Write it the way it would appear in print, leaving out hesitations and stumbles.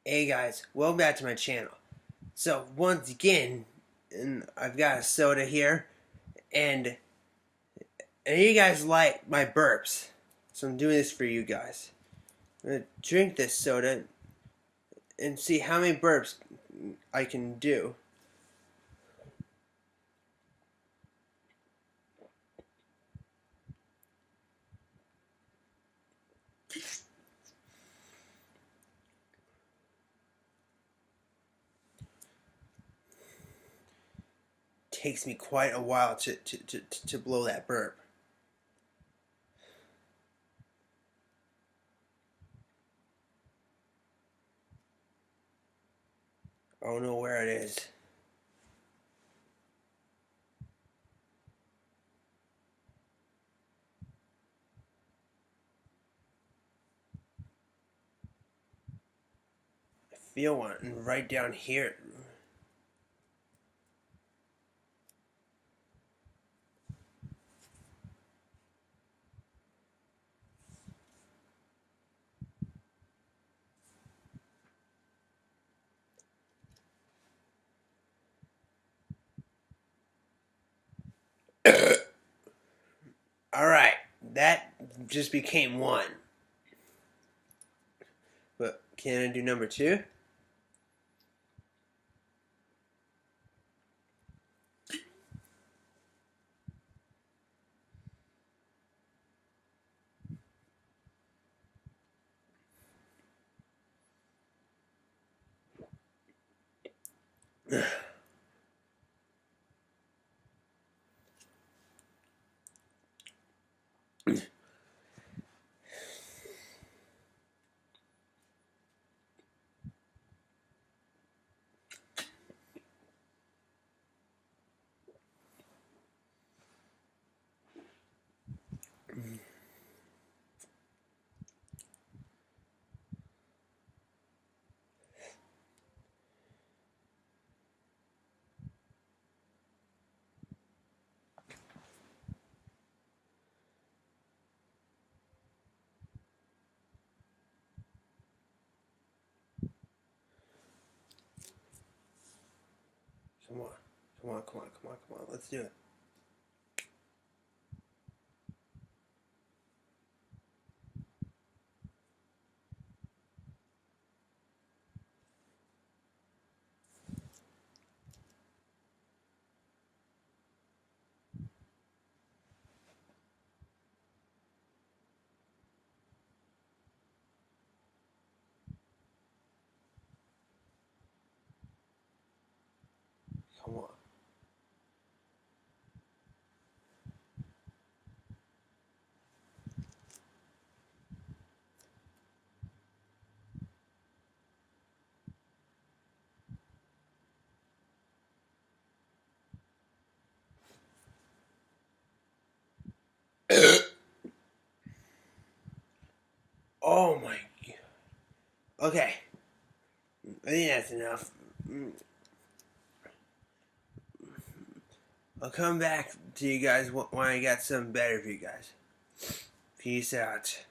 Hey guys, welcome back to my channel. So once again, I've got a soda here, and you guys like my burps, so I'm doing this for you guys. I'm gonna drink this soda and see how many burps I can do. Takes me quite a while to blow that burp. I don't know where it is. I feel one right down here. Alright, that just became one. But can I do number two? Come on, come on, come on, come on, come on. Let's do it. Come on. Oh my god. Okay. I think that's enough. I'll come back to you guys when I got something better for you guys. Peace out.